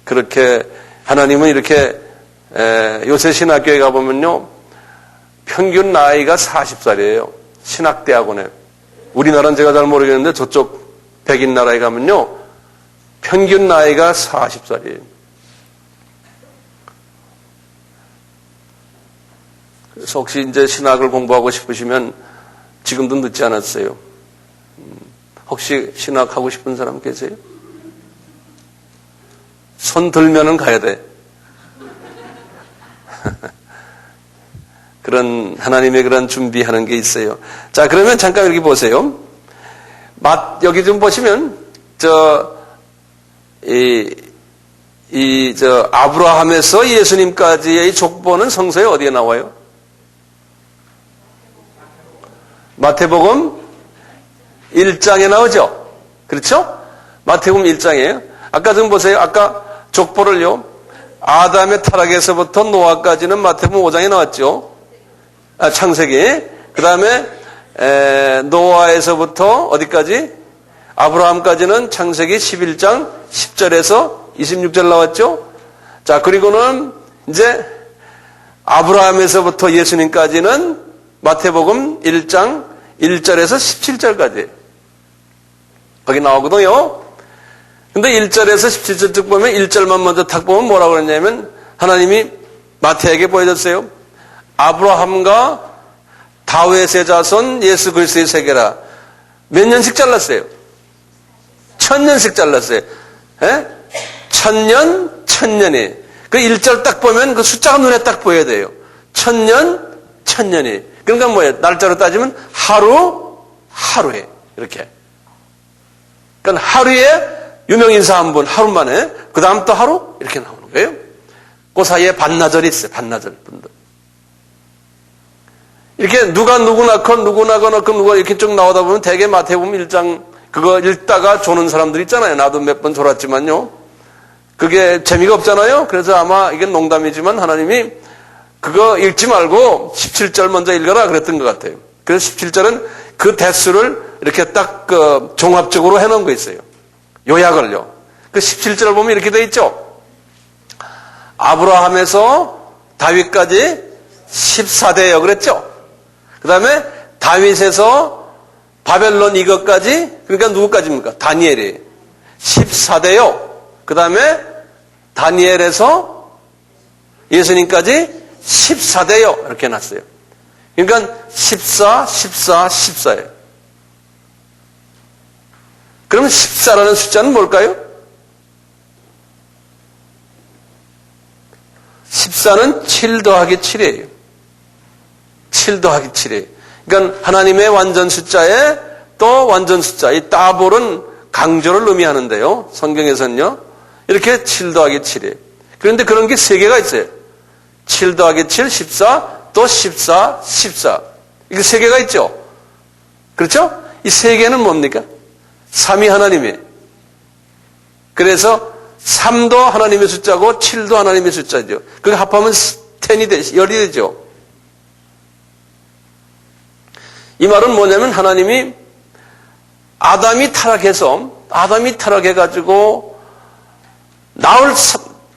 그렇게 하나님은 이렇게 요새 신학교에 가보면요 평균 나이가 40살이에요. 신학대학원에. 우리나라는 제가 잘 모르겠는데 저쪽 백인 나라에 가면요 평균 나이가 40살이에요. 그래서 혹시 이제 신학을 공부하고 싶으시면 지금도 늦지 않았어요. 혹시 신학하고 싶은 사람 계세요? 손 들면은 가야 돼. 그런 하나님의 그런 준비하는 게 있어요. 자, 그러면 잠깐 여기 보세요. 여기 좀 보시면 아브라함에서 예수님까지의 족보는 성서에 어디에 나와요? 마태복음 1장에 나오죠. 그렇죠? 마태복음 1장이에요. 아까 좀 보세요. 아까 족보를요. 아담의 타락에서부터 노아까지는 마태복음 5장에 나왔죠. 창세기. 그 다음에 노아에서부터 어디까지? 아브라함까지는 창세기 11장 10절에서 26절 나왔죠. 자, 그리고는 이제 아브라함에서부터 예수님까지는 마태복음 1장 1절에서 17절까지 거기 나오거든요. 근데 1절에서 17절 쭉 보면 1절만 먼저 탁 보면 뭐라고 그랬냐면 하나님이 마태에게 보여줬어요. 아브라함과 다윗의 자손 예수 그리스도의 세계라. 몇 년씩 잘랐어요? 1000년씩 잘랐어요. 예? 1000년, 1000년이. 그 1절 딱 보면 그 숫자가 눈에 딱 보여야 돼요. 1000년, 1000년이. 그러니까 뭐예요? 날짜로 따지면 하루에. 이렇게. 그러니까 하루에 유명인사 한 분, 하루 만에. 그 다음 또 하루? 이렇게 나오는 거예요. 그 사이에 반나절이 있어요. 반나절 분들. 이렇게 누가 누구 낳고 누가 이렇게 쭉 나오다 보면 대개 마태복음 1장 그거 읽다가 조는 사람들 있잖아요. 나도 몇 번 졸았지만요. 그게 재미가 없잖아요. 그래서 아마 이게 농담이지만 하나님이 그거 읽지 말고 17절 먼저 읽어라 그랬던 것 같아요. 그래서 17절은 그 대수를 이렇게 딱 그 종합적으로 해놓은 거 있어요. 요약을요. 그 17절을 보면 이렇게 돼 있죠. 아브라함에서 다윗까지 14대예요. 그랬죠? 그 다음에 다윗에서 바벨론 이것까지, 그러니까 누구까지입니까? 다니엘이 14대요. 그 다음에 다니엘에서 예수님까지 14대요. 이렇게 해놨어요. 그러니까 14예요. 그러면 14라는 숫자는 뭘까요? 14는 7 더하기 7이에요. 7 더하기 7이에요. 그러니까 하나님의 완전 숫자에 또 완전 숫자, 이 따볼은 강조를 의미하는데요. 성경에서는요. 이렇게 7 더하기 7이에요. 그런데 그런 게 3개가 있어요. 7 더하기 7, 14, 또 14, 14. 이게 3개가 있죠. 그렇죠? 이 3개는 뭡니까? 3이 하나님이에요. 그래서 3도 하나님의 숫자고 7도 하나님의 숫자죠. 그게 합하면 10이 되죠. 이 말은 뭐냐면 하나님이 아담이 타락해가지고 나흘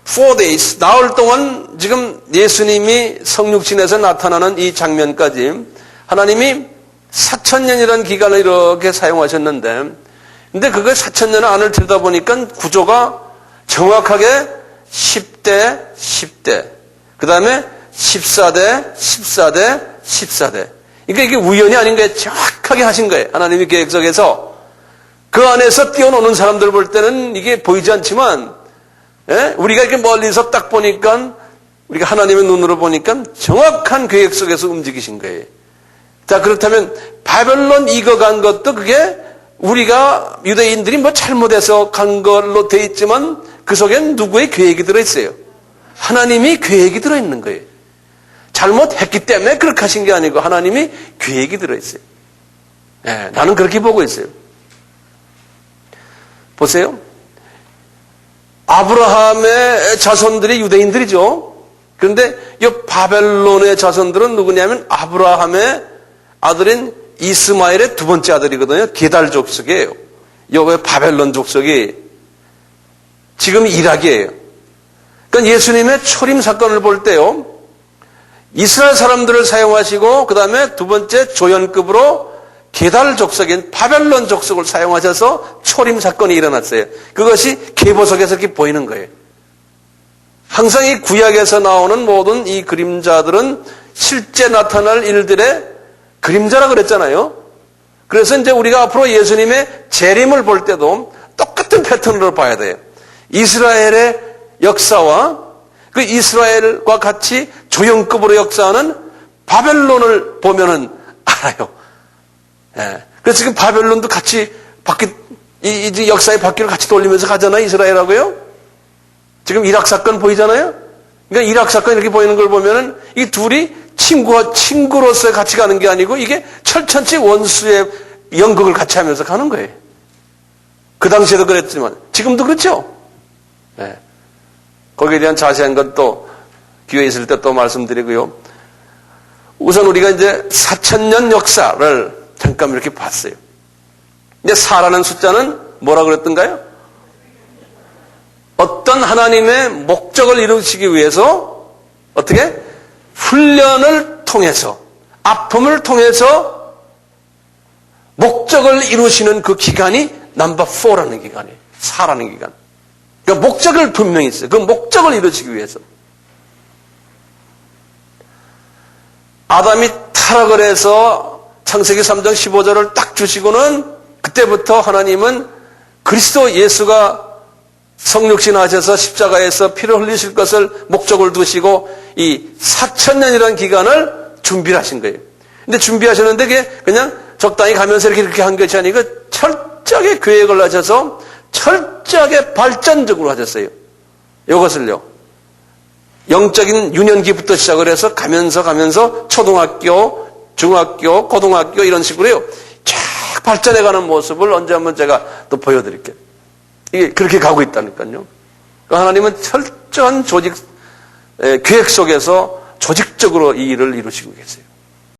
4days, 나흘 동안 지금 예수님이 성육신에서 나타나는 이 장면까지 하나님이 4000년이라는 기간을 이렇게 사용하셨는데 근데 그거 4000년 안을 들여다보니까 구조가 정확하게 10대, 그 다음에 14대, 14대. 그러니까 이게 우연이 아닌 거예요. 정확하게 하신 거예요. 하나님의 계획 속에서. 그 안에서 뛰어노는 사람들 볼 때는 이게 보이지 않지만, 우리가 이렇게 멀리서 딱 보니까, 우리가 하나님의 눈으로 보니까 정확한 계획 속에서 움직이신 거예요. 자, 그렇다면 바벨론 이거 간 것도 그게 우리가 유대인들이 뭐 잘못해서 간 걸로 돼 있지만 그 속엔 누구의 계획이 들어있어요? 하나님이 계획이 들어있는 거예요. 잘못했기 때문에 그렇게 하신 게 아니고 하나님이 계획이 들어있어요. 나는 그렇게 보고 있어요. 보세요. 아브라함의 자손들이 유대인들이죠. 그런데 이 바벨론의 자손들은 누구냐면 아브라함의 아들인 이스마엘의 두 번째 아들이거든요. 게달 족속이에요. 여기 바벨론 족속이 지금 이락이에요. 그러니까 예수님의 초림 사건을 볼 때요. 이스라엘 사람들을 사용하시고 그 다음에 두 번째 조연급으로 게달 족속인 바벨론 족속을 사용하셔서 초림 사건이 일어났어요. 그것이 계보석에서 이렇게 보이는 거예요. 항상 이 구약에서 나오는 모든 이 그림자들은 실제 나타날 일들의 그림자라 그랬잖아요. 그래서 이제 우리가 앞으로 예수님의 재림을 볼 때도 똑같은 패턴으로 봐야 돼요. 이스라엘의 역사와 그 이스라엘과 같이 조형급으로 역사하는 바벨론을 보면은 알아요. 그래서 지금 바벨론도 같이 이 역사의 바퀴를 같이 돌리면서 가잖아요. 이스라엘하고요. 지금 이락 사건 보이잖아요. 그러니까 이락 사건 이렇게 보이는 걸 보면은 이 둘이 친구로서 같이 가는 게 아니고 이게 철천지 원수의 연극을 같이 하면서 가는 거예요. 그 당시에도 그랬지만 지금도 그렇죠. 거기에 대한 자세한 건 또 기회 있을 때 또 말씀드리고요. 우선 우리가 이제 4000년 역사를 잠깐 이렇게 봤어요. 근데 4라는 숫자는 뭐라 그랬던가요? 어떤 하나님의 목적을 이루시기 위해서 어떻게? 훈련을 통해서, 아픔을 통해서 목적을 이루시는 그 기간이 넘버 4라는 기간이에요. 4라는 기간. 그러니까 목적을 분명히 있어요. 그 목적을 이루시기 위해서. 아담이 타락을 해서 창세기 3장 15절을 딱 주시고는 그때부터 하나님은 그리스도 예수가 성육신하셔서 십자가에서 피를 흘리실 것을 목적을 두시고 이 4,000년이라는 기간을 준비를 하신 거예요. 근데 준비하셨는데 그게 그냥 적당히 가면서 이렇게 한 것이 아니고 철저하게 계획을 하셔서 철저하게 발전적으로 하셨어요. 이것을요. 영적인 유년기부터 시작을 해서 가면서 초등학교, 중학교, 고등학교 이런 식으로요. 쫙 발전해가는 모습을 언제 한번 제가 또 보여드릴게요. 이게 그렇게 가고 있다니까요. 하나님은 철저한 조직, 계획 속에서 조직적으로 이 일을 이루시고 계세요.